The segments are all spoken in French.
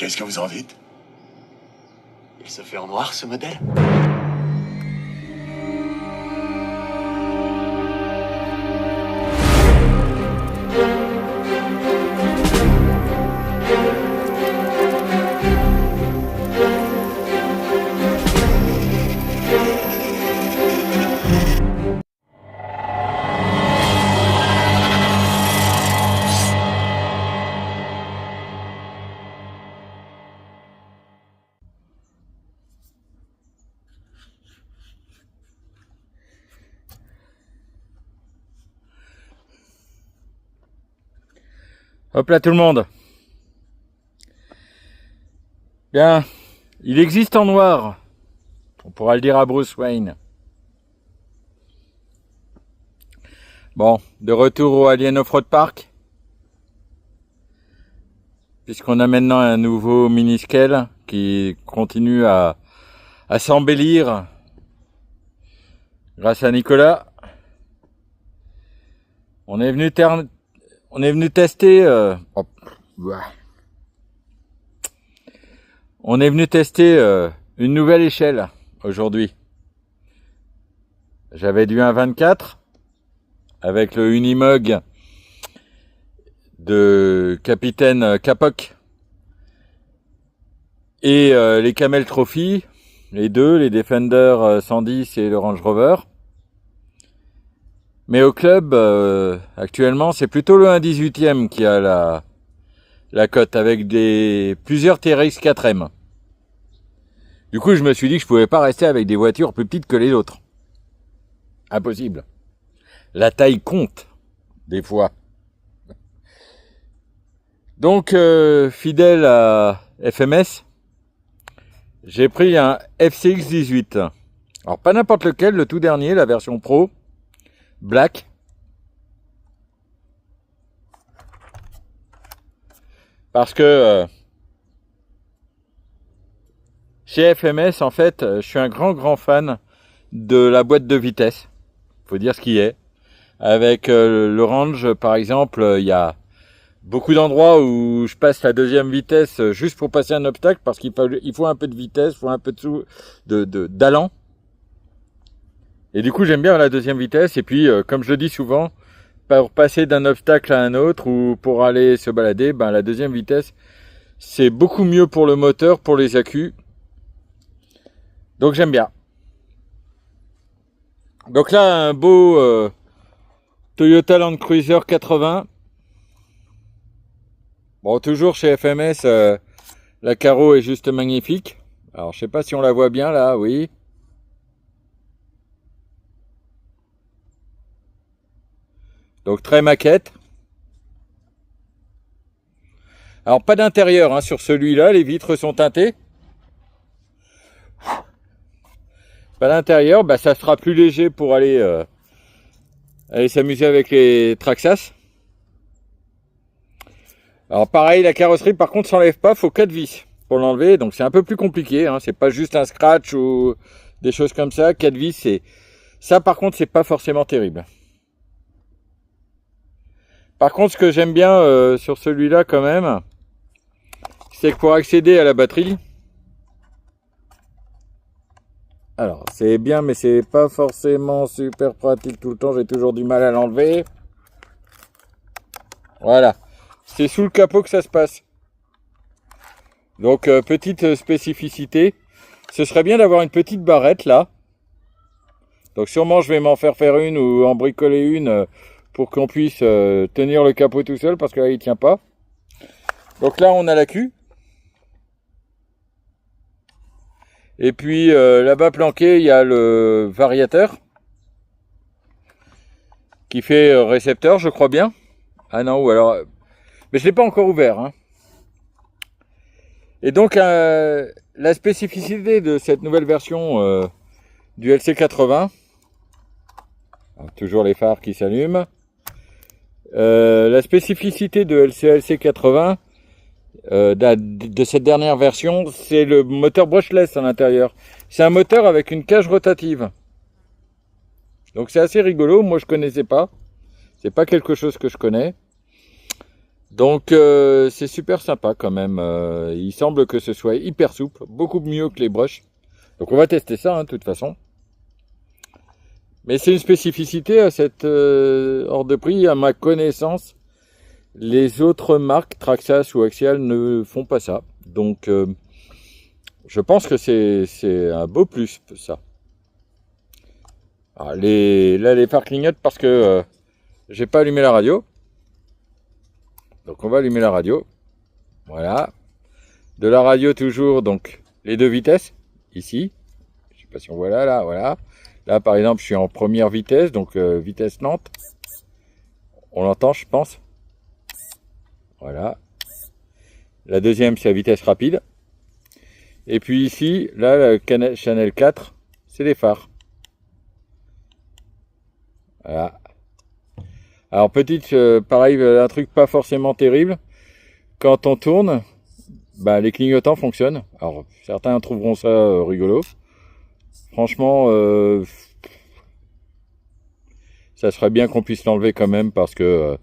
Qu'est-ce que vous en dites? Il se fait en noir, ce modèle? Hop là tout le monde. Bien, il existe en noir. On pourra le dire à Bruce Wayne. Bon, de retour au Alien Off-Road Park. Puisqu'on a maintenant un nouveau mini-scale qui continue à s'embellir grâce à Nicolas. On est venu tester une nouvelle échelle aujourd'hui. J'avais du 1,24 avec le Unimog de Capitaine Capoc et les Camel Trophy, les deux, les Defender 110 et le Range Rover. Mais au club, actuellement, c'est plutôt le 1,18e qui a la cote avec plusieurs TRX 4M. Du coup, je me suis dit que je pouvais pas rester avec des voitures plus petites que les autres. Impossible. La taille compte, des fois. Donc, fidèle à FMS, j'ai pris un FCX 18. Alors, pas n'importe lequel, le tout dernier, la version Pro. Black. Parce que chez FMS, en fait, je suis un grand fan de la boîte de vitesse. Faut dire ce qui est. Avec le range, par exemple, il y a beaucoup d'endroits où je passe la deuxième vitesse juste pour passer un obstacle parce qu'il faut un peu de vitesse, il faut un peu d'allant. Et du coup, j'aime bien la deuxième vitesse. Et puis, comme je le dis souvent, pour passer d'un obstacle à un autre ou pour aller se balader, la deuxième vitesse, c'est beaucoup mieux pour le moteur, pour les accus. Donc, j'aime bien. Donc là, un beau Toyota Land Cruiser 80. Bon, toujours chez FMS, la carreau est juste magnifique. Alors, je sais pas si on la voit bien là, oui. Donc très maquette. Alors pas d'intérieur sur celui-là, les vitres sont teintées. Pas d'intérieur, ça sera plus léger pour aller s'amuser avec les Traxxas. Alors pareil, la carrosserie par contre s'enlève pas, faut 4 vis pour l'enlever, donc c'est un peu plus compliqué, c'est pas juste un scratch ou des choses comme ça. 4 vis, ça par contre c'est pas forcément terrible. Par contre, ce que j'aime bien sur celui-là quand même, c'est que pour accéder à la batterie, alors c'est bien mais c'est pas forcément super pratique tout le temps, j'ai toujours du mal à l'enlever. Voilà, c'est sous le capot que ça se passe. Donc petite spécificité, ce serait bien d'avoir une petite barrette là. Donc sûrement je vais m'en faire une ou en bricoler une pour qu'on puisse tenir le capot tout seul, parce que là il tient pas. Donc là on a la queue. Et puis là-bas planqué il y a le variateur qui fait récepteur, je crois bien. Ah non, ou alors mais je l'ai pas encore ouvert. Et donc la spécificité de cette nouvelle version du LC80, alors, toujours les phares qui s'allument. La spécificité de LC80 de cette dernière version, c'est le moteur brushless à l'intérieur. C'est un moteur avec une cage rotative. Donc c'est assez rigolo, moi je connaissais pas. C'est pas quelque chose que je connais. Donc c'est super sympa quand même. Il semble que ce soit hyper souple, beaucoup mieux que les brushes. Donc on va tester ça, hein, de toute façon. Mais c'est une spécificité à cette hors de prix, à ma connaissance. Les autres marques, Traxxas ou Axial, ne font pas ça. Donc je pense que c'est un beau plus, ça. Alors, là, les phares clignotent parce que j'ai pas allumé la radio. Donc on va allumer la radio. Voilà. De la radio toujours, donc les 2 vitesses, ici. Je sais pas si on voit là, voilà. Là par exemple je suis en première vitesse, donc vitesse Nantes. On l'entend je pense. Voilà. La deuxième c'est la vitesse rapide. Et puis ici, là, le Channel 4, c'est les phares. Voilà. Alors petite, pareil, un truc pas forcément terrible. Quand on tourne, bah, les clignotants fonctionnent. Alors certains trouveront ça rigolo. Franchement, ça serait bien qu'on puisse l'enlever quand même parce que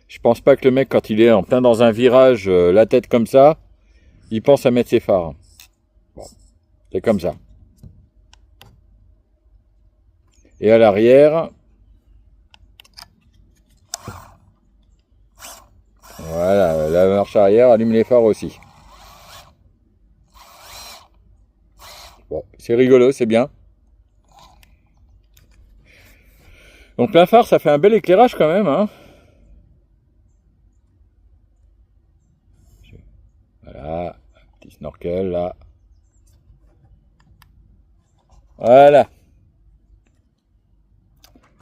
je pense pas que le mec, quand il est en plein dans un virage, la tête comme ça, il pense à mettre ses phares. Bon, c'est comme ça. Et à l'arrière, voilà, la marche arrière allume les phares aussi. Bon, c'est rigolo, c'est bien. Donc plein phare, ça fait un bel éclairage quand même, hein. Voilà, un petit snorkel là. Voilà.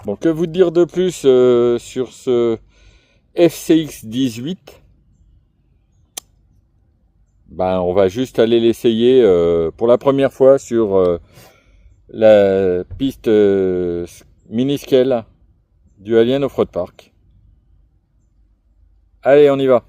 Bon, que vous dire de plus sur ce FCX 18? Ben, on va juste aller l'essayer pour la première fois sur la piste mini-scale du Alien Off-Road Park. Allez, on y va.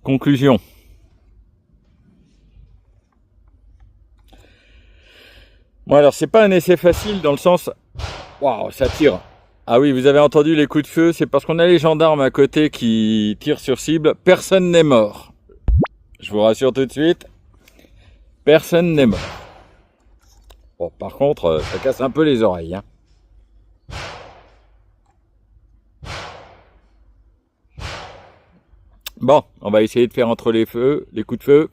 Conclusion. Bon alors c'est pas un essai facile dans le sens... Waouh, ça tire. Ah oui, vous avez entendu les coups de feu, c'est parce qu'on a les gendarmes à côté qui tirent sur cible. Personne n'est mort. Je vous rassure tout de suite, personne n'est mort. Bon, par contre, ça casse un peu les oreilles. Hein. Bon, on va essayer de faire entre les coups de feu.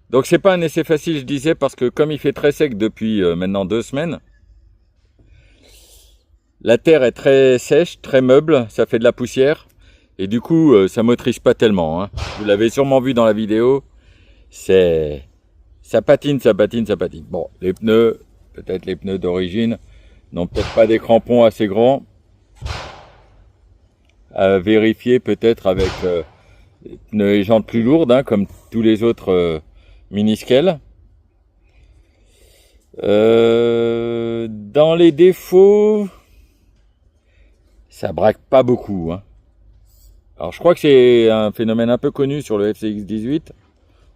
Donc c'est pas un essai facile, je disais, parce que comme il fait très sec depuis maintenant 2 semaines, la terre est très sèche, très meuble, ça fait de la poussière, et du coup ça motrice pas tellement. Hein. Vous l'avez sûrement vu dans la vidéo, ça patine, ça patine, ça patine. Bon, les pneus, peut-être les pneus d'origine, n'ont peut-être pas des crampons assez grands. À vérifier peut-être avec des pneus et jantes plus lourdes, hein, comme tous les autres mini-scale. Dans les défauts, ça braque pas beaucoup. Hein. Alors je crois que c'est un phénomène un peu connu sur le FCX 18.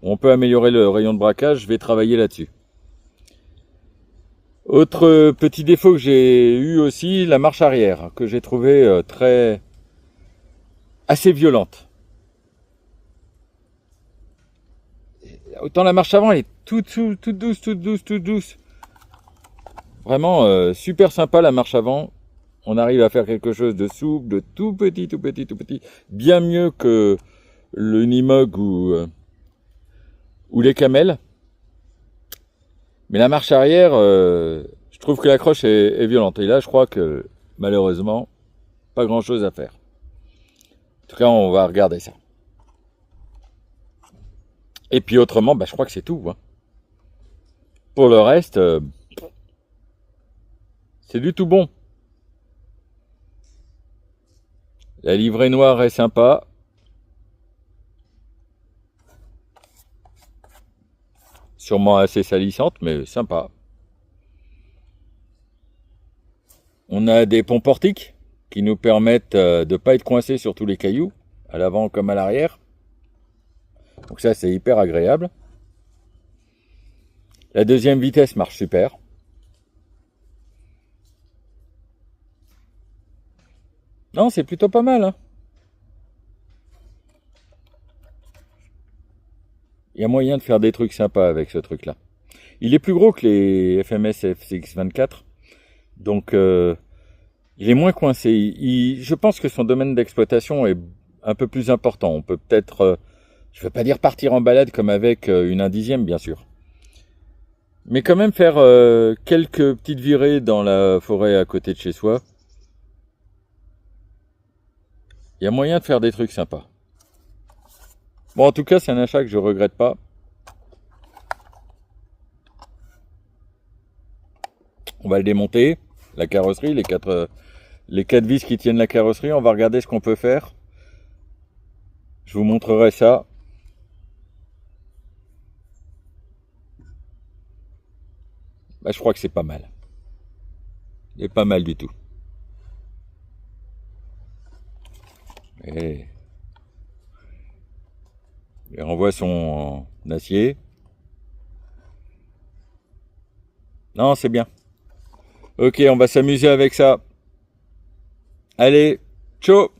On peut améliorer le rayon de braquage, je vais travailler là-dessus. Autre petit défaut que j'ai eu aussi, la marche arrière, que j'ai trouvé assez violente. Autant la marche avant, elle est toute douce. Vraiment super sympa la marche avant. On arrive à faire quelque chose de souple, de tout petit. Bien mieux que le Unimog ou les Camel. Mais la marche arrière, je trouve que l'accroche est violente. Et là, je crois que malheureusement, pas grand chose à faire. En tout cas, on va regarder ça. Et puis autrement, je crois que c'est tout. Hein. Pour le reste, c'est du tout bon. La livrée noire est sympa. Sûrement assez salissante, mais sympa. On a des ponts portiques qui nous permettent de ne pas être coincés sur tous les cailloux, à l'avant comme à l'arrière. Donc ça, c'est hyper agréable. La deuxième vitesse marche super. Non, c'est plutôt pas mal. Hein. Il y a moyen de faire des trucs sympas avec ce truc-là. Il est plus gros que les FMS FCX24. Donc, il est moins coincé. Je pense que son domaine d'exploitation est un peu plus important. On peut peut-être, je ne veux pas dire partir en balade comme avec une 1/10, bien sûr. Mais quand même faire quelques petites virées dans la forêt à côté de chez soi. Il y a moyen de faire des trucs sympas. Bon, en tout cas, c'est un achat que je regrette pas. On va le démonter, la carrosserie, les quatre vis qui tiennent la carrosserie. On va regarder ce qu'on peut faire. Je vous montrerai ça. Je crois que c'est pas mal. C'est pas mal du tout. Et renvoie son acier. Non, c'est bien. Ok, on va s'amuser avec ça. Allez, ciao!